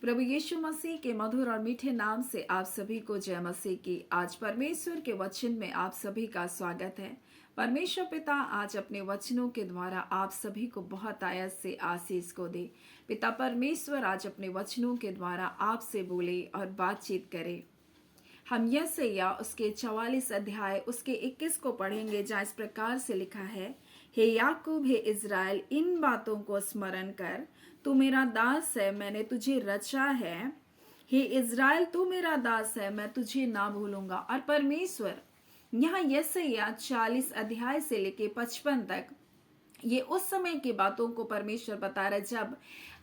प्रभु यीशु मसीह के मधुर और मीठे नाम से आप सभी को जय मसीह की। आज परमेश्वर के वचन में आप सभी का स्वागत है। परमेश्वर पिता आज अपने वचनों के द्वारा आप सभी को बहुत आयत से आशीष को दे। पिता परमेश्वर आज अपने वचनों के द्वारा आपसे बोले और बातचीत करे। हम यशायाह उसके 44 अध्याय उसके 21 को पढ़ेंगे, जहाँ इस प्रकार से लिखा है, हे याकूब, हे इज़राइल, इन बातों को स्मरण कर, तू मेरा दास है, मैंने तुझे रचा है। हे इज़राइल, तू मेरा दास है, मैं तुझे ना भूलूंगा। और परमेश्वर यहाँ यशायाह 40 अध्याय से लेके 55 तक ये उस समय की बातों को परमेश्वर बता रहा है, जब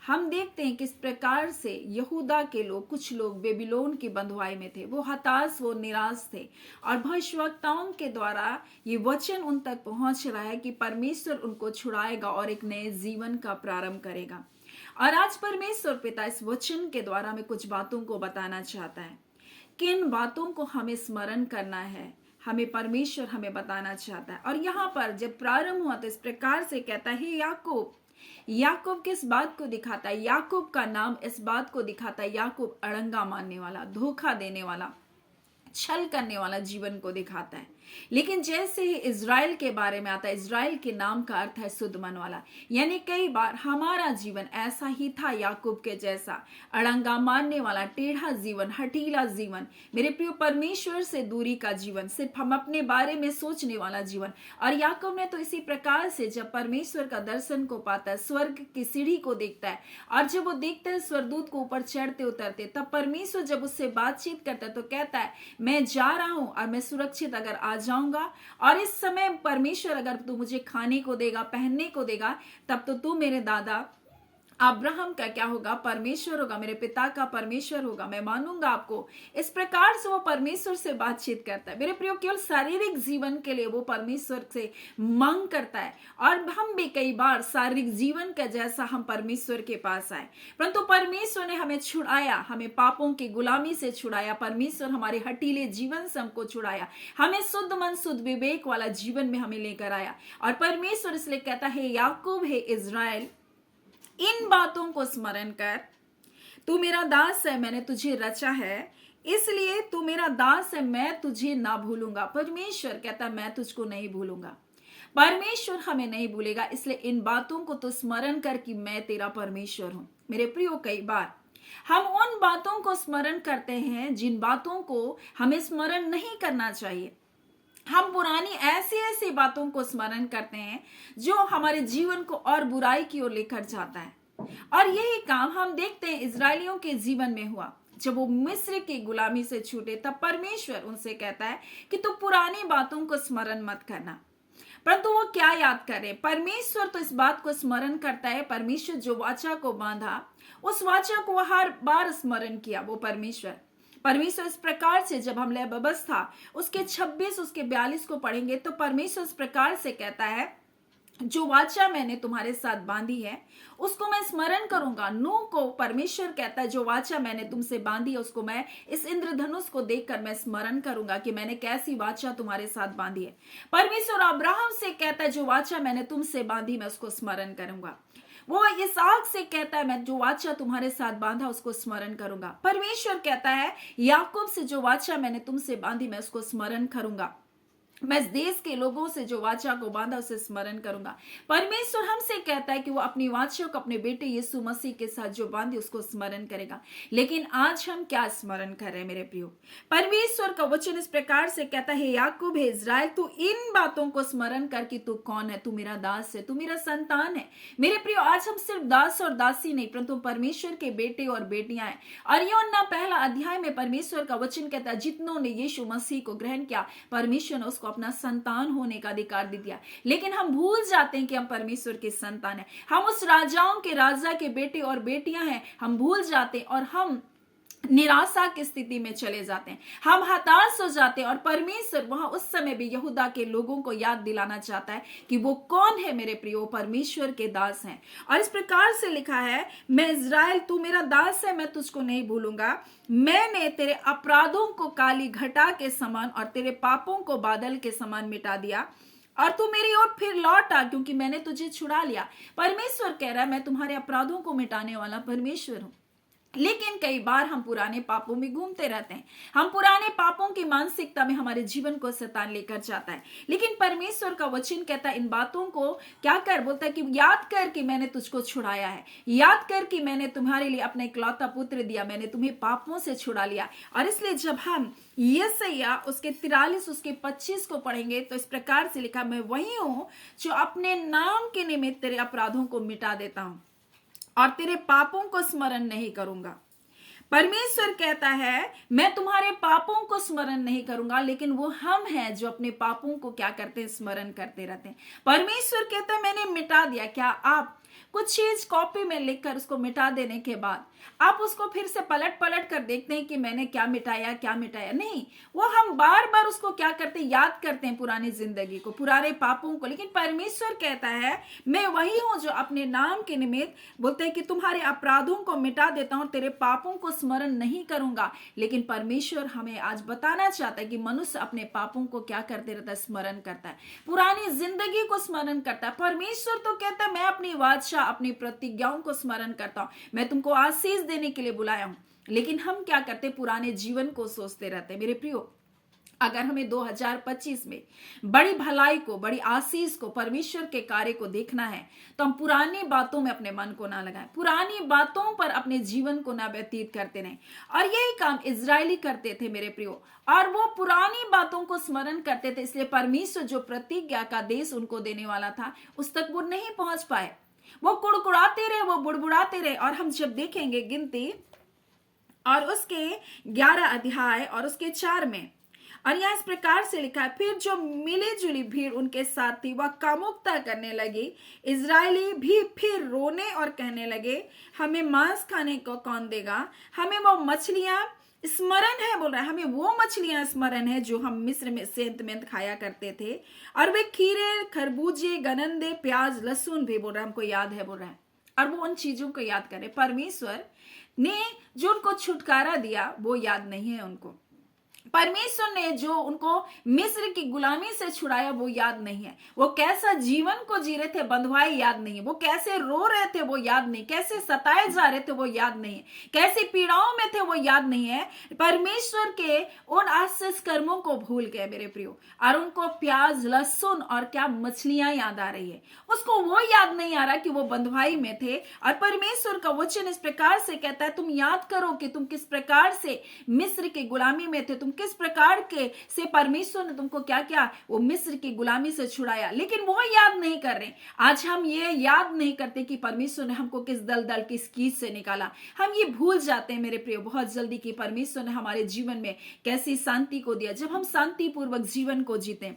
हम देखते हैं किस प्रकार से यहूदा के लोग, कुछ लोग बेबीलोन की बंधुआई में थे, वो हताश, वो निराश थे, और भविष्यवक्ताओं के द्वारा ये वचन उन तक पहुंच रहा है कि परमेश्वर उनको छुड़ाएगा और एक नए जीवन का प्रारंभ करेगा। और आज परमेश्वर पिता इस वचन के द्वारा हमें कुछ बातों को बताना चाहता है। किन बातों को हमें स्मरण करना है, हमें परमेश्वर हमें बताना चाहता है। और यहाँ पर जब प्रारंभ हुआ तो इस प्रकार से कहता है, याकूब। याकूब किस बात को दिखाता है? याकूब का नाम इस बात को दिखाता है, याकूब अड़ंगा मानने वाला, धोखा देने वाला, छल करने वाला जीवन को दिखाता है। लेकिन जैसे ही इज़राइल के बारे में आता है, इज़राइल के नाम का अर्थ है शुद्ध मन वाला। यानी कई बार हमारा जीवन ऐसा ही था, याकूब के जैसा अड़ंगा मारने वाला, टेढ़ा जीवन, हठीला जीवन, मेरे प्रिय, परमेश्वर से दूरी का जीवन, सिर्फ हम अपने बारे में सोचने वाला जीवन। और याकूब ने तो इसी प्रकार से जब परमेश्वर का दर्शन को पाता है, स्वर्ग की सीढ़ी को देखता है, और जब वो देखता है स्वर्गदूत को ऊपर चढ़ते उतरते, तब परमेश्वर जब उससे बातचीत करता है तो कहता है, मैं जा रहा हूं और मैं सुरक्षित अगर आ जाऊंगा, और इस समय परमेश्वर अगर तू मुझे खाने को देगा, पहनने को देगा, तब तो तू मेरे दादा अब्राहम का क्या होगा? परमेश्वर होगा, मेरे पिता का परमेश्वर होगा, मैं मानूंगा आपको। इस प्रकार से वो परमेश्वर से बातचीत करता है। मेरे प्रियो, केवल शारीरिक जीवन के लिए वो परमेश्वर से मांग करता है, और हम भी कई बार शारीरिक जीवन का जैसा हम परमेश्वर के पास आए, परंतु परमेश्वर ने हमें छुड़ाया, हमें पापों की गुलामी से छुड़ाया। परमेश्वर हमारे हटीले जीवन से हमको छुड़ाया, हमें शुद्ध मन, शुद्ध विवेक वाला जीवन में हमें लेकर आया। और परमेश्वर इसलिए कहता है, याकूब, हे इज़राइल, इन बातों को स्मरण कर, तू मेरा दास है, मैंने तुझे रचा है, इसलिए तू मेरा दास है, मैं तुझे ना भूलूंगा। परमेश्वर कहता, मैं तुझको नहीं भूलूंगा। परमेश्वर हमें नहीं भूलेगा, इसलिए इन बातों को तो स्मरण कर कि मैं तेरा परमेश्वर हूं। मेरे प्रियो, कई बार हम उन बातों को स्मरण करते हैं जिन बातों को हमें स्मरण नहीं करना चाहिए। हम पुरानी ऐसी ऐसी बातों को स्मरण करते हैं जो हमारे जीवन को और बुराई की ओर लेकर जाता है। और यही काम हम देखते हैं इजरायलियों के जीवन में हुआ। जब वो मिस्र की गुलामी से छूटे, तब परमेश्वर उनसे कहता है कि तू पुरानी बातों को स्मरण मत करना। परंतु वो क्या याद करे? परमेश्वर तो इस बात को स्मरण करता है। परमेश्वर जो वाचा को बांधा, उस वाचा को हर बार स्मरण किया। वो परमेश्वर इस प्रकार से, जब हम लय व्यवस्था उसके 26 उसके 42 को पढ़ेंगे, तो परमेश्वर इस प्रकार से कहता है, जो वाचा मैंने तुम्हारे साथ बांधी है उसको मैं स्मरण करूंगा। नूह को परमेश्वर कहता है, जो वाचा मैंने तुमसे बांधी है उसको मैं, इस इंद्रधनुष को देखकर मैं स्मरण करूंगा कि मैंने कैसी वाचा तुम्हारे साथ बांधी है। परमेश्वर अब्राहम से कहता है, जो वाचा मैंने तुमसे बांधी मैं उसको स्मरण करूंगा। वो इसहाक से कहता है, मैं जो वाचा तुम्हारे साथ बांधा उसको स्मरण करूंगा। परमेश्वर कहता है, याकूब से जो वाचा मैंने तुमसे बांधी मैं उसको स्मरण करूंगा। मैं इस देश के लोगों से जो वाचा को बांधा उसे स्मरण करूंगा। परमेश्वर हमसे कहता है कि वो अपनी वाचा को अपने बेटे यीशु मसीह के साथ जो बांधी उसको स्मरण करेगा। लेकिन आज हम क्या स्मरण कर रहे हैं मेरे प्रियो? परमेश्वर का वचन इस प्रकार से कहता है, याकूब, हे इज़राइल, तू इन बातों को स्मरण कर कि तू कौन है, तू मेरा दास है, तू मेरा संतान है। मेरे प्रियो, आज हम सिर्फ दास और दासी नहीं, परंतु परमेश्वर के बेटे और बेटियां हैं। और यूहन्ना पहला अध्याय में परमेश्वर का वचन कहता है, जितनों ने यीशु मसीह को ग्रहण किया, परमेश्वर ने उसको अपना संतान होने का अधिकार दे दिया। लेकिन हम भूल जाते हैं कि हम परमेश्वर के संतान हैं, हम उस राजाओं के राजा के बेटे और बेटियां हैं। हम भूल जाते हैं और हम निराशा की स्थिति में चले जाते हैं, हम हताश हो जाते हैं। और परमेश्वर वहां उस समय भी यहूदा के लोगों को याद दिलाना चाहता है कि वो कौन है मेरे प्रियो, परमेश्वर के दास हैं। और इस प्रकार से लिखा है, मैं इज़राइल, तू मेरा दास है, मैं तुझको नहीं भूलूंगा। मैंने तेरे अपराधों को काली घटा के समान और तेरे पापों को बादल के समान मिटा दिया, और तू मेरी ओर फिर लौट आ, क्योंकि मैंने तुझे छुड़ा लिया। परमेश्वर कह रहा है, मैं तुम्हारे अपराधों को मिटाने वाला परमेश्वर हूं। लेकिन कई बार हम पुराने पापों में घूमते रहते हैं। हम पुराने पापों की मानसिकता में हमारे जीवन को शैतान लेकर जाता है। लेकिन परमेश्वर का वचन कहता है इन बातों को क्या कर, बोलता है कि याद कर कि मैंने तुझको छुड़ाया है, याद कर कि मैंने तुम्हारे लिए अपना इकलौता पुत्र दिया, मैंने तुम्हें पापों से छुड़ा लिया। और इसलिए जब हम यशायाह उसके 43 उसके 25 को पढ़ेंगे तो इस प्रकार से लिखा, मैं वही हूं जो अपने नाम के निमित्त तेरे अपराधों को मिटा देता हूं और तेरे पापों को स्मरण नहीं करूंगा। परमेश्वर कहता है मैं तुम्हारे पापों को स्मरण नहीं करूंगा, लेकिन वो हम हैं जो अपने पापों को क्या करते हैं, स्मरण करते रहते हैं। परमेश्वर कहता है मैंने मिटा दिया। क्या आप कुछ चीज कॉपी में लिखकर उसको मिटा देने के बाद आप उसको फिर से पलट पलट कर देखते हैं कि मैंने क्या मिटाया क्या मिटाया? नहीं, वो हम बार बार उसको क्या करते हैं, याद करते हैं पुरानी जिंदगी को, पुराने पापों को। लेकिन परमेश्वर कहता है मैं वही हूं जो अपने नाम के निमित्त, बोलते हैं कि तुम्हारे अपराधों को मिटा देता हूं, तेरे पापों को स्मरण नहीं करूंगा। लेकिन परमेश्वर हमें आज बताना चाहता है कि मनुष्य अपने पापों को क्या करते रहता है, स्मरण करता है, पुरानी जिंदगी को स्मरण करता है। परमेश्वर तो कहता है मैं अपनी वाचा अपनी प्रतिज्ञाओं को स्मरण करता हूं, मैं तुमको आशीष देने के लिए बुलाया हूं। लेकिन हम क्या करते, पुराने जीवन को सोचते रहते हैं। मेरे प्रियो, अगर हमें 2025 में बड़ी भलाई को, बड़ी आशीष को, परमेश्वर के कार्य को देखना है तो हम पुरानी बातों में अपने मन को ना लगाएं, पुरानी बातों पर अपने जीवन को ना व्यतीत करते रहें। और यही काम इजरायली करते थे मेरे प्रियो, और वो पुरानी बातों को स्मरण करते थे। इसलिए परमेश्वर जो प्रतिज्ञा का देश उनको देने वाला था उस तक वो नहीं पहुंच पाए। वो कुड़कुड़ाते रहे, वो बुड़बुड़ाते रहे। और हम जब देखेंगे गिनती और उसके 11 अध्याय और उसके 4 में, और यह इस प्रकार से लिखा है, फिर जो मिली जुली भीड़ उनके साथ थी वह कामुकता करने लगी। इजरायली भी फिर रोने और कहने लगे हमें मांस खाने को कौन देगा, हमें वो मछलियां स्मरण है, बोल रहा है, हमें वो मछलियां स्मरण है जो हम मिस्र में सेंत में खाया करते थे, और वे खीरे खरबूजे गनंदे प्याज लहसुन भी, बोल रहा है, हमको याद है, बोल रहा है। और वो उन चीजों को याद करे। परमेश्वर ने जो उनको छुटकारा दिया वो याद नहीं है उनको। परमेश्वर ने जो उनको मिस्र की गुलामी से छुड़ाया वो याद नहीं है। वो कैसा जीवन को जी रहे थे, बंधुआई याद नहीं है। वो कैसे रो रहे थे वो याद नहीं, कैसे सताए जा रहे थे वो याद नहीं है, कैसी पीड़ाओं में थे वो याद नहीं है। परमेश्वर के उन आशीष कर्मों को भूल गए मेरे प्रियो, और उनको प्याज लहसुन और क्या मछलियां याद आ रही है। उसको वो याद नहीं आ रहा कि वो बंधुआई में थे। और परमेश्वर का वचन इस प्रकार से कहता है तुम याद करो कि तुम किस प्रकार से मिस्र की गुलामी में थे, तुम किस प्रकार के से परमेश्वर ने तुमको क्या क्या वो मिस्र की गुलामी से छुड़ाया। लेकिन वो याद नहीं कर रहे। आज हम ये याद नहीं करते कि परमेश्वर ने हमको किस दलदल किस कीच से निकाला। हम ये भूल जाते हैं मेरे प्रिय बहुत जल्दी कि परमेश्वर ने हमारे जीवन में कैसी शांति को दिया। जब हम शांतिपूर्वक जीवन को जीते,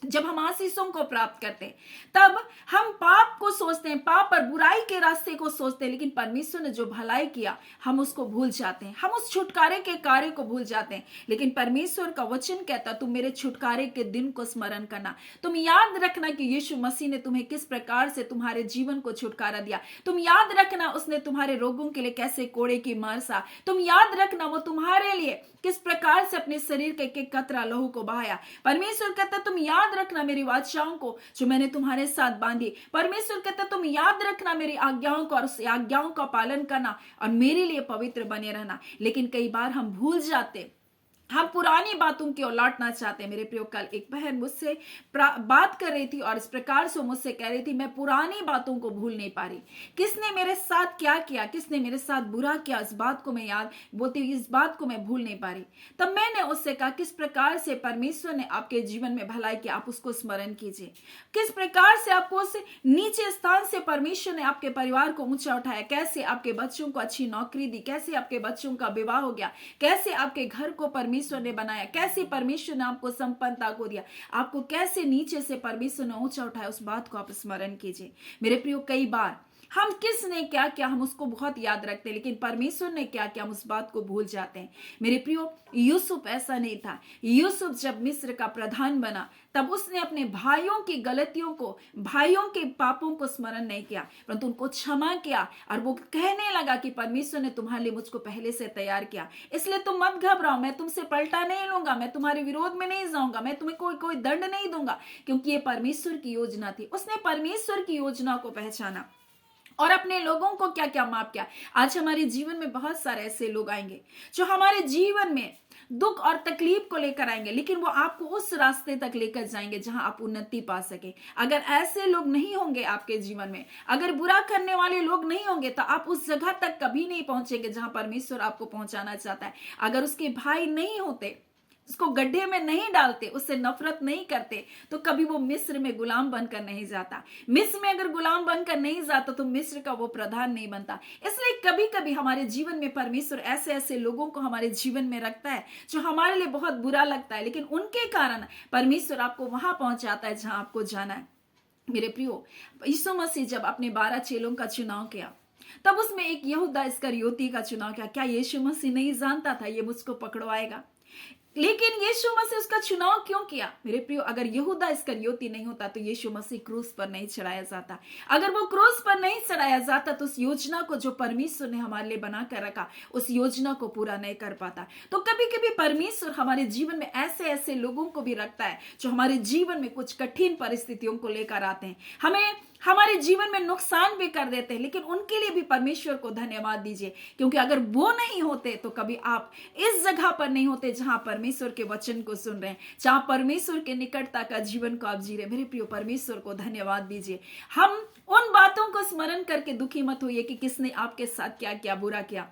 जब हम आशीषों को प्राप्त करते हैं, तब हम पाप को सोचते हैं, पाप और बुराई के रास्ते को सोचते हैं। लेकिन परमेश्वर ने जो भलाई किया हम उसको भूल जाते हैं, हम उस छुटकारे के कार्य को भूल जाते हैं। लेकिन परमेश्वर का वचन कहता तुम मेरे छुटकारे के दिन को स्मरण करना। तुम याद रखना कि यीशु मसीह ने तुम्हें किस प्रकार से तुम्हारे जीवन को छुटकारा दिया। तुम याद रखना उसने तुम्हारे रोगों के लिए कैसे कोड़े की मार सा। तुम याद रखना वो तुम्हारे लिए किस प्रकार से अपने शरीर के एक कतरा लहू को बहाया। परमेश्वर कहता तुम याद रखना मेरी वाचाओं को जो मैंने तुम्हारे साथ बांधी। परमेश्वर कहता तुम याद रखना मेरी आज्ञाओं को और उस आज्ञाओं का पालन करना और मेरे लिए पवित्र बने रहना। लेकिन कई बार हम भूल जाते, हम पुरानी बातों की ओर लौटना चाहते हैं। मेरे प्रियो, कल एक बहन मुझसे बात कर रही थी और इस प्रकार से मुझसे कह रही थी मैं पुरानी बातों को भूल नहीं पा रही। किसने मेरे साथ क्या किया, किसने मेरे साथ बुरा किया, इस बात को मैं याद बोलती, इस बात को मैं भूल नहीं पा रही। तब मैंने उससे कहा किस प्रकार से परमेश्वर ने आपके जीवन में भलाई की, आप उसको स्मरण कीजिए। किस प्रकार से आपको उस नीचे स्थान से परमेश्वर ने आपके परिवार को ऊंचा उठाया, कैसे आपके बच्चों को अच्छी नौकरी दी, कैसे आपके बच्चों का विवाह हो गया, कैसे आपके घर को परमेश्वर ने बनाया, कैसे परमेश्वर ने आपको संपन्नता को दिया, आपको कैसे नीचे से परमेश्वर ने ऊंचा उठाया। उस बात को आप स्मरण कीजिए मेरे प्रियो। कई बार हम किसने क्या किया हम उसको बहुत याद रखते हैं, लेकिन परमेश्वर ने क्या किया हम उस बात को भूल जाते हैं। मेरे प्रियो, यूसुफ ऐसा नहीं था। यूसुफ जब मिस्र का प्रधान बना तब उसने अपने भाइयों की गलतियों को, भाइयों के पापों को स्मरण नहीं किया, परंतु उनको क्षमा किया और वो कहने लगा कि परमेश्वर ने तुम्हारे लिए मुझको पहले से तैयार किया, इसलिए तुम मत घबराओ, मैं तुमसे पलटा नहीं लूंगा, मैं तुम्हारे विरोध में नहीं जाऊंगा, मैं तुम्हें कोई दंड नहीं दूंगा, क्योंकि ये परमेश्वर की योजना थी। उसने परमेश्वर की योजना को पहचाना और अपने लोगों को क्या क्या माफ किया। आज हमारे जीवन में बहुत सारे ऐसे लोग आएंगे जो हमारे जीवन में दुख और तकलीफ को लेकर आएंगे, लेकिन वो आपको उस रास्ते तक लेकर जाएंगे जहां आप उन्नति पा सके। अगर ऐसे लोग नहीं होंगे आपके जीवन में, अगर बुरा करने वाले लोग नहीं होंगे, तो आप उस जगह तक कभी नहीं पहुंचेंगे जहां परमेश्वर आपको पहुंचाना चाहता है। अगर उसके भाई नहीं होते, उसको गड्ढे में नहीं डालते, उससे नफरत नहीं करते, तो कभी वो मिस्र में गुलाम बनकर नहीं जाता। मिस्र में अगर गुलाम बनकर नहीं जाता तो मिस्र का वो प्रधान नहीं बनता। इसलिए कभी कभी हमारे जीवन में परमेश्वर ऐसे ऐसे लोगों को हमारे जीवन में रखता है जो हमारे लिए बहुत बुरा लगता है, लेकिन उनके कारण परमेश्वर आपको वहां पहुंचाता है जहां आपको जाना है। मेरे प्रियो, यीशु मसीह जब अपने 12 चेलों का चुनाव किया, तब उसमें एक यहूदा इस्करियोती का चुनाव किया। क्या यीशु मसीह नहीं जानता था ये मुझको पकड़वाएगा? लेकिन यीशु मसीह उसका चुनाव क्यों किया? मेरे प्रियो, अगर यहूदा इस्करियोती नहीं होता तो यीशु मसीह क्रूस पर नहीं चढ़ाया जाता। अगर वो क्रूस पर नहीं चढ़ाया जाता तो उस योजना को जो परमेश्वर ने हमारे लिए बना कर रखा, उस योजना को पूरा नहीं कर पाता। तो कभी कभी परमेश्वर हमारे जीवन में ऐसे ऐसे लोगों को भी रखता है जो हमारे जीवन में कुछ कठिन परिस्थितियों को लेकर आते हैं, हमें हमारे जीवन में नुकसान भी कर देते हैं, लेकिन उनके लिए भी परमेश्वर को धन्यवाद दीजिए, क्योंकि अगर वो नहीं होते तो कभी आप इस जगह पर नहीं होते जहां परमेश्वर के वचन को सुन रहे हैं, जहां परमेश्वर के निकटता का जीवन को आप जी रहे। मेरे प्रिय, परमेश्वर को धन्यवाद दीजिए। हम उन बातों को स्मरण करके दुखी मत होइए कि किसने आपके साथ क्या क्या बुरा किया,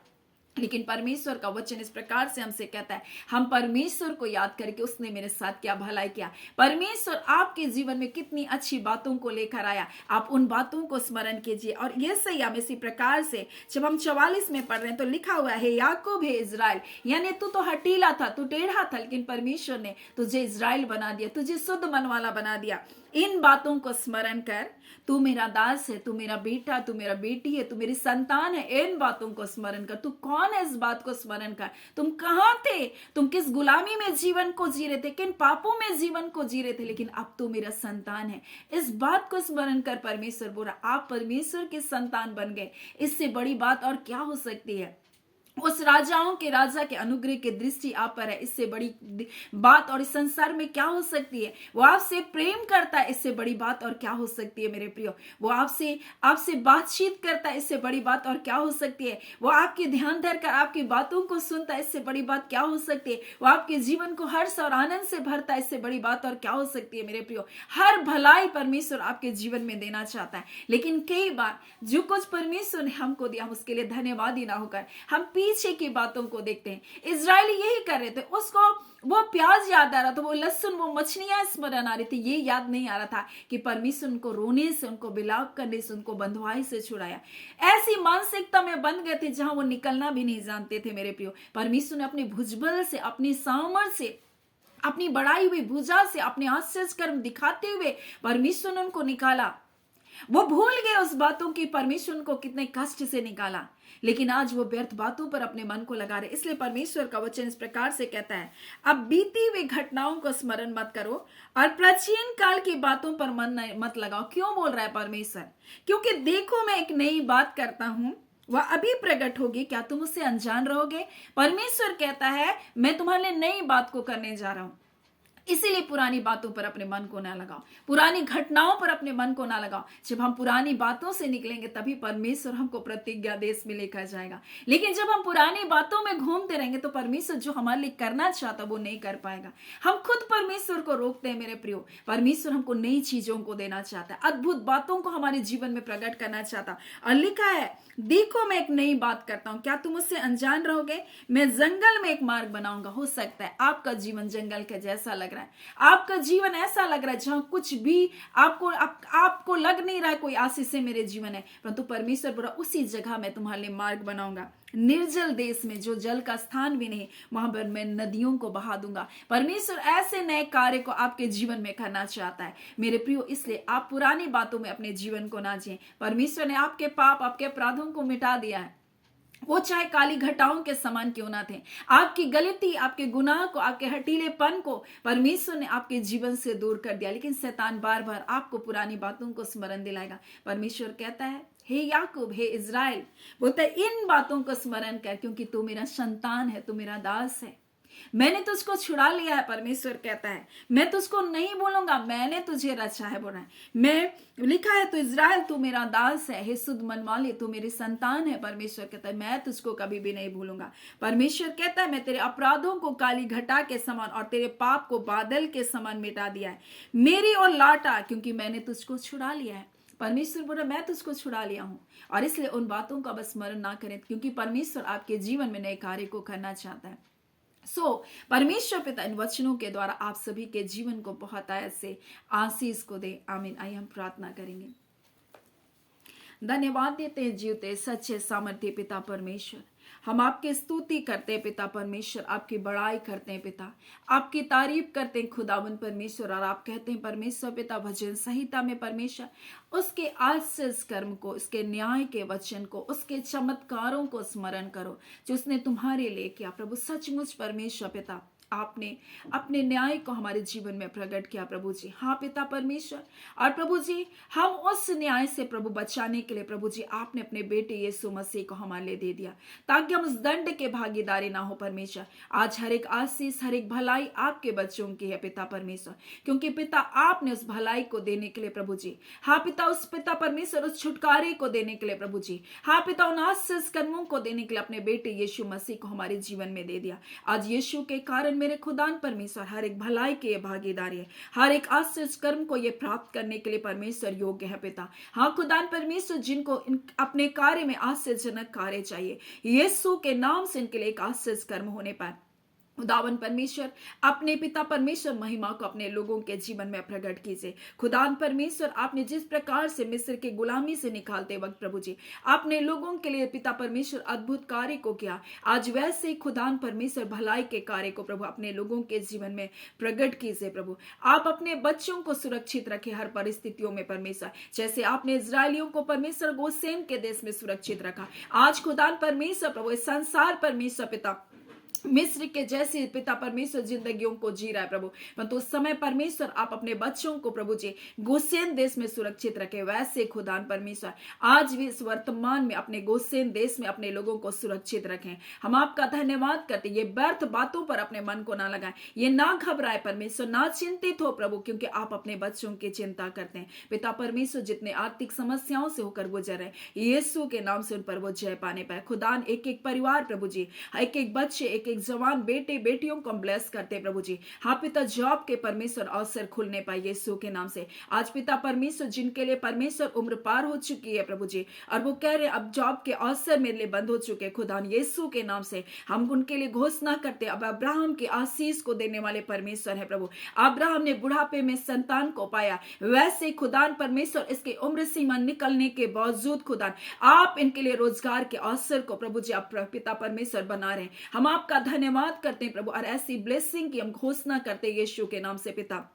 लेकिन परमेश्वर का वचन इस प्रकार से हमसे कहता है, हम परमेश्वर को याद करके उसने मेरे साथ क्या भलाई किया, परमेश्वर आपके जीवन में कितनी अच्छी बातों को लेकर आया, आप उन बातों को स्मरण कीजिए। और ये सही हम इसी प्रकार से जब हम 44 में पढ़ रहे हैं तो लिखा हुआ है, याकूब है इजराइल, यानी तू तो हटीला था, तू टेढ़ा था, लेकिन परमेश्वर ने तुझे इजराइल बना दिया, तुझे शुद्ध मन वाला बना दिया। इन बातों को स्मरण कर, तू मेरा दास है, तू मेरा बेटा, तू मेरा बेटी है, तू मेरी संतान है। इन बातों को स्मरण कर। तू कौन है, इस बात को स्मरण कर। तुम कहां थे, तुम किस गुलामी में जीवन को जी रहे थे, किन पापों में जीवन को जी रहे थे, लेकिन अब तू मेरा संतान है। इस बात को स्मरण कर। परमेश्वर बोला, आप परमेश्वर के संतान बन गए। इससे बड़ी बात और क्या हो सकती है? उस राजाओं के राजा के अनुग्रह की दृष्टि आप पर है, इससे बड़ी बात और इस संसार में क्या हो सकती है? वो आपसे प्रेम करता है, इससे बड़ी बात और क्या हो सकती है? मेरे प्रियो, वो आपसे बातचीत करता है, इससे बड़ी बात और क्या हो सकती है? वो आपके ध्यान धरकर आपकी बातों को सुनता है, इससे बड़ी बात क्या हो सकती है? वो आपके जीवन को हर्ष और आनंद से भरता है, इससे बड़ी बात और क्या हो सकती है? मेरे प्रियो, हर भलाई परमेश्वर आपके जीवन में देना चाहता है, लेकिन कई बार जो कुछ परमेश्वर ने हमको दिया, हम उसके लिए धन्यवाद ही ना होकर हम पीछे की बातों को देखते हैं। इजराइली यही कर रहे थे, उसको वो प्याज याद आ रहा था, वो लहसुन, वो मछलियां स्मरण आ रही थी, ये याद नहीं आ रहा था कि परमेश्वर उनको रोने से, उनको विलाप करने से, उनको बंधुआई से छुड़ाया। ऐसी मानसिकता में बंध गए थे जहां वो निकलना भी नहीं जानते थे। मेरे प्रियो, परमेश्वर ने अपने भुजबल से, अपनी सामर्थ से, अपनी बढ़ाई हुई भुजा से, अपने आश्चर्य कर्म दिखाते हुए परमेश्वर ने उनको निकाला। वो भूल गए उस बातों की, परमेश्वर उनको कितने कष्ट से निकाला, लेकिन आज वो व्यर्थ बातों पर अपने मन को लगा रहे। इसलिए परमेश्वर का वचन इस प्रकार से कहता है, अब बीती हुई घटनाओं को स्मरण मत करो और प्राचीन काल की बातों पर मन मत लगाओ। क्यों बोल रहा है परमेश्वर? क्योंकि देखो, मैं एक नई बात करता हूं, वह अभी प्रकट होगी, क्या तुम उससे अनजान रहोगे? परमेश्वर कहता है, मैं तुम्हारे लिए नई बात को करने जा रहा हूं, इसीलिए पुरानी बातों पर अपने मन को ना लगाओ, पुरानी घटनाओं पर अपने मन को ना लगाओ। जब हम पुरानी बातों से निकलेंगे तभी परमेश्वर हमको प्रतिज्ञा देश में लेकर जाएगा, लेकिन जब हम पुरानी बातों में घूमते रहेंगे तो परमेश्वर जो हमारे लिए करना चाहता वो नहीं कर पाएगा। हम खुद परमेश्वर को रोकते हैं। मेरे प्रियो, परमेश्वर हमको नई चीजों को देना चाहता है, अद्भुत बातों को हमारे जीवन में प्रकट करना चाहता। और लिखा है, देखो मैं एक नई बात करता हूं, क्या तुम उससे अनजान रहोगे? मैं जंगल में एक मार्ग बनाऊंगा। हो सकता है आपका जीवन जंगल के जैसा लग रहा है, आपका जीवन ऐसा लग रहा है जहां कुछ भी आपको लग नहीं रहा है कोई आशीष से मेरे जीवन है, परंतु परमेश्वर बोला, उसी जगह मैं तुम्हारे लिए मार्ग बनाऊंगा। निर्जल देश में जो जल का स्थान भी नहीं, वहां पर मैं नदियों को बहा दूंगा। परमेश्वर ऐसे नए कार्य को आपके जीवन में करना चाहता है मेरे प्रियो, इसलिए आप पुरानी बातों में अपने जीवन को ना जिए। परमेश्वर ने आपके पाप, आपके अपराधों को मिटा दिया है, वो चाहे काली घटाओं के समान क्यों ना थे। आपकी गलती, आपके गुनाह को, आपके हटीलेपन को परमेश्वर ने आपके जीवन से दूर कर दिया, लेकिन शैतान बार बार आपको पुरानी बातों को स्मरण दिलाएगा। परमेश्वर कहता है, हे याकूब, हे इजराइल, बोलता है इन बातों को स्मरण कर, क्योंकि तू मेरा संतान है, तू मेरा दास है। मैंने तुझको छुड़ा लिया है, परमेश्वर कहता है। मैं तुझको नहीं भूलूंगा, मैंने तुझे रचा है, बोला है। मैं लिखा है, तो इज़राइल तू मेरा दास है, हे शुद्ध मन वाले तू मेरी संतान है। परमेश्वर कहता है मैं तुझको कभी भी नहीं भूलूंगा। परमेश्वर कहता है मैं तेरे अपराधों को काली घटा के समान और तेरे पाप को बादल के समान मिटा दिया है। मेरी ओर लौट आ, क्योंकि मैंने तुझको छुड़ा लिया है। परमेश्वर बोला मैं तुझको छुड़ा लिया हूं, और इसलिए उन बातों का बस स्मरण ना करें, क्योंकि परमेश्वर आपके जीवन में नए कार्य को करना चाहता है। परमेश्वर पिता इन वचनों के द्वारा आप सभी के जीवन को बहुत आयत से आशीष को दे। आमीन। आइए हम प्रार्थना करेंगे। धन्यवाद देते हैं जीवते सच्चे सामर्थ्य पिता परमेश्वर, हम आपकी स्तुति करते हैं पिता परमेश्वर, आपकी बड़ाई करते हैं पिता, आपकी तारीफ करते हैं खुदावन परमेश्वर। और आप कहते हैं परमेश्वर पिता भजन संहिता में परमेश्वर उसके आश्चर्य कर्म को, उसके न्याय के वचन को, उसके चमत्कारों को स्मरण करो जो उसने तुम्हारे लिए किया। प्रभु सचमुच परमेश्वर पिता आपने अपने न्याय को हमारे जीवन में प्रकट किया प्रभु जी। हाँ पिता परमेश्वर, और प्रभु जी हम उस न्याय से प्रभु बचाने के लिए प्रभु जी आपने अपने बेटे यीशु मसीह को हमारे लिए दे दिया, ताकि हम उस दंड के भागीदारी ना हो परमेश्वर। आज हर एक आशीष, हर एक भलाई आपके बच्चों की है पिता परमेश्वर, क्योंकि पिता आपने उस भलाई को देने के लिए प्रभु जी, हाँ पिता उस पिता परमेश्वर उस छुटकारे को देने के लिए प्रभु जी, हाँ पिता उन आशीष कर्मों को देने के लिए अपने बेटे यीशु मसीह को हमारे जीवन में दे दिया। आज यीशु के कारण मेरे खुदान परमेश्वर हर एक भलाई के भागीदारी है, हर एक आश्चर्य कर्म को ये प्राप्त करने के लिए परमेश्वर योग्य है पिता। हाँ खुदान परमेश्वर जिनको अपने कार्य में आश्चर्यजनक कार्य चाहिए, यीशु के नाम से इनके लिए एक आश्चर्य कर्म होने पाए। खुदावन परमेश्वर अपने पिता परमेश्वर महिमा को अपने लोगों के जीवन में प्रकट कीजिए। खुदान परमेश्वर आपने जिस प्रकार से मिस्र की गुलामी से निकालते वक्त प्रभु जी आपने लोगों के लिए पिता परमेश्वर अद्भुत कार्य को किया, आज वैसे ही खुदान परमेश्वर भलाई के कार्य को प्रभु अपने लोगों के जीवन में प्रकट कीजिए। प्रभु आप अपने बच्चों को सुरक्षित रखे हर परिस्थितियों में परमेश्वर, जैसे आपने इजरायलियों को परमेश्वर गोसेन के देश में सुरक्षित रखा। आज खुदान परमेश्वर प्रभु इस संसार परमेश्वर पिता मिस्र के जैसे पिता परमेश्वर जिंदगियों को जी रहा है प्रभु, परंतु उस समय परमेश्वर आप अपने बच्चों को प्रभु जी गोसेन देश में सुरक्षित रखे, वैसे खुदान परमेश्वर आज भी इस वर्तमान में अपने गोसेन देश में अपने लोगों को सुरक्षित रखें। हम आपका धन्यवाद करते, ये व्यर्थ बातों पर अपने मन को ना लगाएं, ये ना घबराए परमेश्वर, ना चिंतित हो प्रभु, क्योंकि आप अपने बच्चों की चिंता करते हैं पिता परमेश्वर। जितने आर्थिक समस्याओं से होकर गुजर रहे यीशु के नाम से उन पर वो जय पाने पाए। खुदान एक एक परिवार प्रभु जी, एक एक बच्चे, एक एक जवान बेटे बेटियों को ब्लेस करते प्रभु जी। हाँ पिता जॉब के परमेश्वर अवसर खुलने पाए यीशु के नाम से। आज पिता परमेश्वर जिनके लिए परमेश्वर उम्र पार हो चुकी है प्रभु जी, और वो कह रहे हैं अब जॉब के अवसर मेरे लिए बंद हो चुके हैं, खुदा यीशु के नाम से हम उनके लिए घोषणा करते अब अब्राहम की आशीष को देने वाले परमेश्वर है प्रभु। अब्राहम ने बुढ़ापे में संतान को पाया, वैसे खुदान परमेश्वर इसके उम्र सीमा निकलने के बावजूद खुदान आप इनके लिए रोजगार के अवसर को प्रभु जी आप पिता परमेश्वर बना रहे हैं। हम आपका धन्यवाद करते हैं प्रभु, और ऐसी ब्लेसिंग की हम घोषणा करते हैं यीशु के नाम से पिता।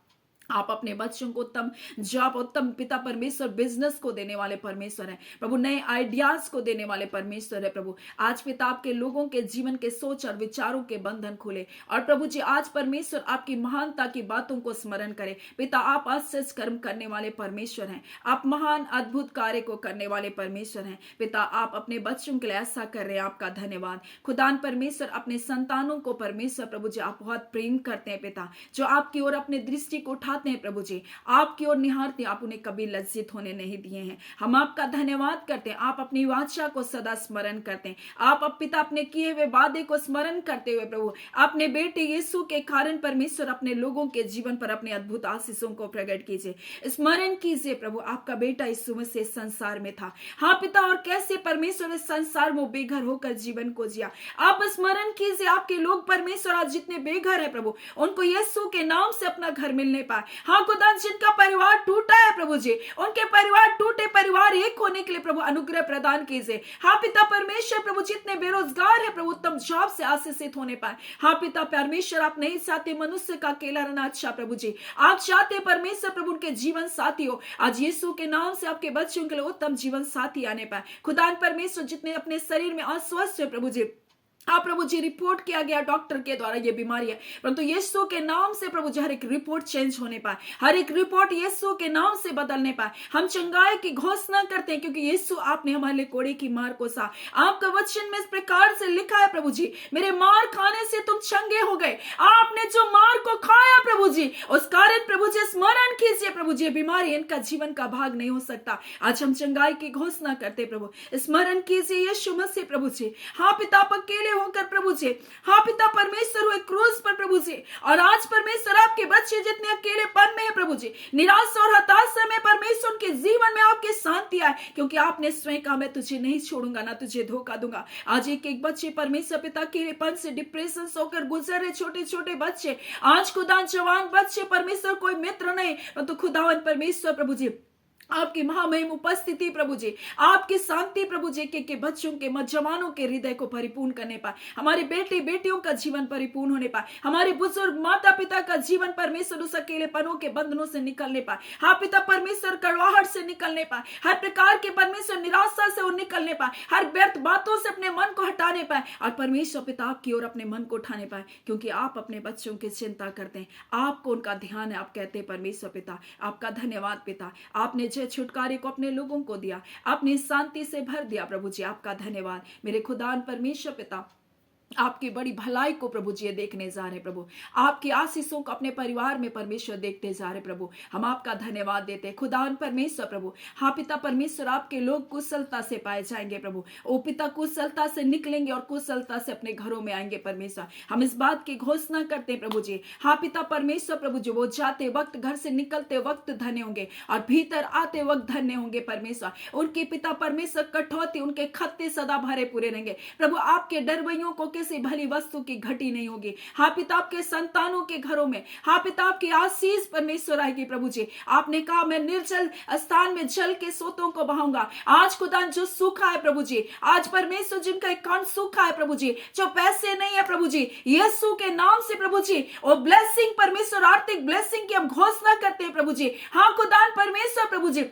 आप अपने बच्चों को उत्तम जॉब, उत्तम पिता परमेश्वर बिजनेस को देने वाले परमेश्वर है प्रभु, नए आइडियाज को देने वाले परमेश्वर है प्रभु। आज पिता आपके लोगों के जीवन के सोच और विचारों के बंधन खुले, और प्रभु जी आज परमेश्वर आपकी महानता की बातों को स्मरण करें पिता। आप आश्चर्य कर्म करने वाले परमेश्वर हैं, आप महान अद्भुत कार्य को करने वाले परमेश्वर हैं पिता। आप अपने बच्चों के लिए ऐसा कर रहे हैं, आपका धन्यवाद खुदान परमेश्वर। अपने संतानों को परमेश्वर प्रभु जी आप बहुत प्रेम करते हैं पिता, जो आपकी ओर अपने दृष्टि को उठाते हैं प्रभु जी, आपकी ओर निहारते हैं, आप उन्हें कभी लज्जित होने नहीं दिए हैं। हम आपका धन्यवाद करते हैं, आप अपनी वाचा को सदा स्मरण करते हैं, आप अब पिता अपने किए हुए वादे को स्मरण करते हुए प्रभु अपने बेटे यीशु के कारण परमेश्वर अपने लोगों के जीवन पर अपने अद्भुत आशीषों को प्रकट कीजिए। स्मरण कीजिए प्रभु आपका बेटा यीशु मसीह संसार में था, हाँ पिता, और कैसे परमेश्वर इस संसार में बेघर होकर जीवन को जिया। आप स्मरण कीजिए आपके लोग परमेश्वर आज जितने बेघर है प्रभु, उनको यीशु के नाम से अपना घर मिलने पाए। हाँ खुदा जिनका परिवार टूटा है प्रभु जी, उनके परिवार टूटे परिवार एक होने के लिए प्रभु अनुग्रह प्रदान कीजिए। हाँ पिता परमेश्वर प्रभु जितने बेरोजगार है प्रभु उत्तम जॉब से आशीषित होने पाए। हाँ पिता परमेश्वर आप नहीं चाहते मनुष्य का अकेला रहना, अच्छा प्रभु जी आप चाहते परमेश्वर प्रभु उनके जीवन साथी हो। आज यीशु के नाम से आपके बच्चों के लिए उत्तम जीवन साथी आने पाए। खुदा परमेश्वर जितने अपने शरीर में अस्वस्थ है प्रभु जी, हाँ प्रभु जी, रिपोर्ट किया गया डॉक्टर के द्वारा ये बीमारी है, परंतु यीशु के नाम से प्रभु जी हर एक रिपोर्ट चेंज होने पाए, हर एक रिपोर्ट यीशु के नाम से बदलने पाए। हम चंगाई की घोषणा करते हैं, क्योंकि यीशु आपने हमारे लिए कोड़े की मार को सा, आपका वचन में इस प्रकार से लिखा है प्रभु जी, मेरे मार खाने से तुम चंगे हो गए। आपने जो मार को खाया प्रभु जी, उस कारण प्रभु जी स्मरण कीजिए प्रभु जी, बीमारी इनका जीवन का भाग नहीं हो सकता। आज हम चंगाई की घोषणा करते प्रभु, स्मरण कीजिए यीशु मसीह प्रभु जी। हाँ पिता, अकेले होकर प्रभु जी, हाँ पिता परमेश्वर हुए क्रूस पर प्रभु जी, और आज परमेश्वर आपके बच्चे जितने अकेलेपन में है प्रभु जी, निराशा और हताशा में परमेश्वर उनके जीवन में आपकी शांति आए, क्योंकि आपने स्वयं कहा मैं तुझे नहीं छोड़ूंगा, ना तुझे धोखा दूंगा। आज एक एक बच्चे परमेश्वर पिता अकेलेपन से, डिप्रेशन से होकर गुजर रहे छोटे छोटे बच्चे, आज खुदा जवान बच्चे परमेश्वर कोई मित्र नहीं, तो खुदावन परमेश्वर प्रभु जी आपकी महामहिम उपस्थिति प्रभु जी, आपकी शांति प्रभु जी के बच्चों के जवानों के हृदय को परिपूर्ण करने पाए, हमारे बेटे बेटियों का जीवन परिपूर्ण होने पाए, हमारे बुजुर्ग माता पिता का जीवन परमेश्वर उस अकेलेपनों के बंधनों से निकलने पाए। हाँ पिता परमेश्वर कड़वाहट से निकलने पाए, हर प्रकार के परमेश्वर निराशा से वो निकलने पाए, हर व्यर्थ बातों से अपने मन को हटाने पाए, और परमेश्वर पिता आपकी ओर अपने मन को उठाने पाए, क्योंकि आप अपने बच्चों की चिंता करते हैं, आपको उनका ध्यान है। आप कहते हैं परमेश्वर पिता आपका धन्यवाद पिता, आपने छुटकारे को अपने लोगों को दिया, आपने शांति से भर दिया प्रभु जी, आपका धन्यवाद मेरे खुदान परमेश्वर पिता। आपकी बड़ी भलाई को प्रभु जी देखने जा रहे प्रभु, आपकी आशीषों को अपने परिवार में परमेश्वर देखते जा रहे प्रभु, हम आपका धन्यवाद देते हैं खुदान परमेश्वर प्रभु। हाँ पिता परमेश्वर, आपके लोग कुशलता से पाए जाएंगे प्रभु, ओ पिता कुशलता से निकलेंगे और कुशलता से अपने घरों में आएंगे परमेश्वर, हम इस बात की घोषणा करते हैं प्रभु जी। हाँ पिता परमेश्वर प्रभु जी, वो जाते वक्त, घर से निकलते वक्त धन्य होंगे और भीतर आते वक्त धन्य होंगे परमेश्वर। उनके पिता परमेश्वर कठौती, उनके खत्ते सदा भरे पूरे रहेंगे प्रभु, आपके डरवैयों को किसी भली वस्तु की घटी नहीं होगी। हाँ पिता आपके संतानों के घरों में, हाँ पिता आपकी आशीष परमेश्वर आएगी प्रभु जी। आपने कहा मैं निर्जल स्थान में जल के सोतों को बहाऊंगा। आज खुदा जो सूखा है प्रभु जी, आज परमेश्वर जिनका अकाउंट सूखा है प्रभु जी, जो पैसे नहीं है प्रभु जी, यीशु के नाम से प्रभु जी, और ब्लेसिंग परमेश्वर, आर्थिक ब्लेसिंग की हम घोषणा करते हैं प्रभु जी। हाँ खुदा परमेश्वर प्रभु जी,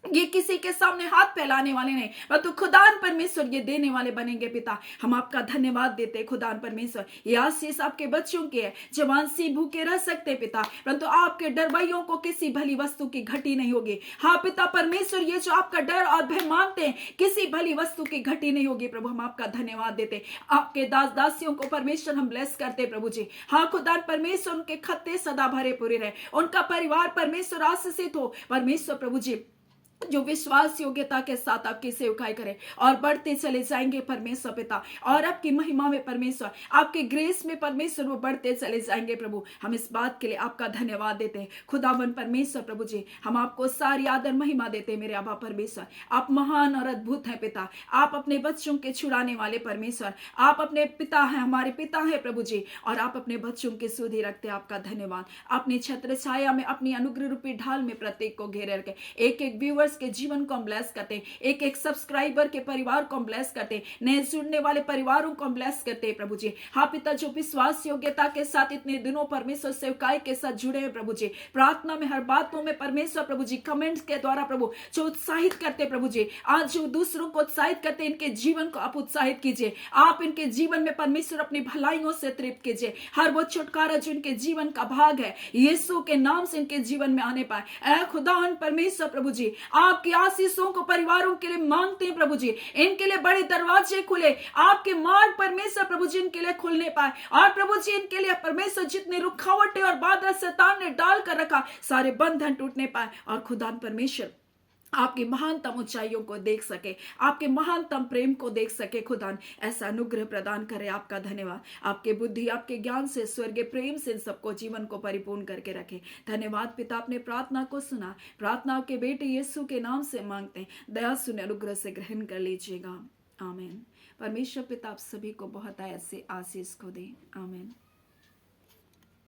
ये किसी के सामने हाथ फैलाने वाले नहीं, परंतु खुदान परमेश्वर ये देने वाले बनेंगे पिता। हम आपका धन्यवाद देते हैं खुदान परमेश्वर, ये आशीष आपके बच्चों के है, जवान सी भूखे रह सकते पिता, परंतु आपके डरवैयों को किसी भली वस्तु की घटी नहीं होगी। हाँ पिता परमेश्वर, ये जो आपका डर और भय मानते हैं, किसी भली वस्तु की घटी नहीं होगी प्रभु, हम आपका धन्यवाद देते। आपके दास दासियों को परमेश्वर हम ब्लेस करते प्रभु जी। हाँ खुदान परमेश्वर, उनके खत्ते सदा भरे पूरे रहे, उनका परिवार परमेश्वर आशीषित हो परमेश्वर प्रभु जी, जो विश्वास योग्यता के साथ आपकी सेवकाई करें और बढ़ते चले जाएंगे परमेश्वर पिता, और आपकी महिमा में परमेश्वर, आपके ग्रेस में परमेश्वर वो बढ़ते चले जाएंगे प्रभु। हम इस बात के लिए आपका धन्यवाद देते हैं खुदावन परमेश्वर प्रभु जी, हम आपको सारी आदर महिमा देते हैं मेरे आबा परमेश्वर। आप महान और अद्भुत हैं पिता, आप अपने बच्चों के छुड़ाने वाले परमेश्वर, आप अपने पिता हैं, हमारे पिता हैं प्रभु जी, और आप अपने बच्चों की सुधि रखते हैं। आपका धन्यवाद। अपनी छत्र छाया में, अपनी अनुग्रह रूपी ढाल में प्रत्येक को घेरे रखे, एक एक व्यूअर्स के जीवन को हम ब्लेस करते हैं, एक एक सब्सक्राइबर के परिवार को हम ब्लेस करते हैं, नए जुड़ने वाले परिवारों को हम ब्लेस करते हैं प्रभु जी। हाँ पिता, जो विश्वास योग्यता के साथ इतने दिनों परमेश्वर सेवकाई के साथ जुड़े हैं प्रभु जी, प्रार्थना में, हर बातों में परमेश्वर प्रभु जी, कमेंट्स के द्वारा प्रभु जो उत्साहित करते प्रभु जी, आज जो दूसरों को उत्साहित करते, इनके जीवन को आप उत्साहित कीजिए, आप इनके जीवन में परमेश्वर अपनी भलाइयों से तृप्त कीजिए, हर वो छुटकारा जो इनके जीवन का भाग है यीशु के नाम से इनके जीवन में आने पाए। ऐ खुदावन परमेश्वर प्रभु जी, आपकी आशीषों को परिवारों के लिए मांगते हैं प्रभु जी, इनके लिए बड़े दरवाजे खुले, आपके मार्ग परमेश्वर प्रभु जी इनके लिए खुलने पाए, और प्रभु जी इनके लिए परमेश्वर जितने रुकावटें और बाधा शैतान ने डाल कर रखा, सारे बंधन टूटने पाए, और खुदा परमेश्वर आपकी महानतम ऊंचाइयों को देख सके, आपके महानतम प्रेम को देख सके। खुदान ऐसा अनुग्रह प्रदान करे। आपका धन्यवाद। आपके बुद्धि, आपके ज्ञान से, स्वर्गीय प्रेम से सबको जीवन को परिपूर्ण करके रखे। धन्यवाद पिता, अपने प्रार्थना को सुना, प्रार्थना के बेटे यीशु के नाम से मांगते हैं, दया सुने, अनुग्रह से ग्रहण कर लीजिएगा। आमीन। परमेश्वर पिता आप सभी को बहुत ऐसे आशीष को दे। आमीन।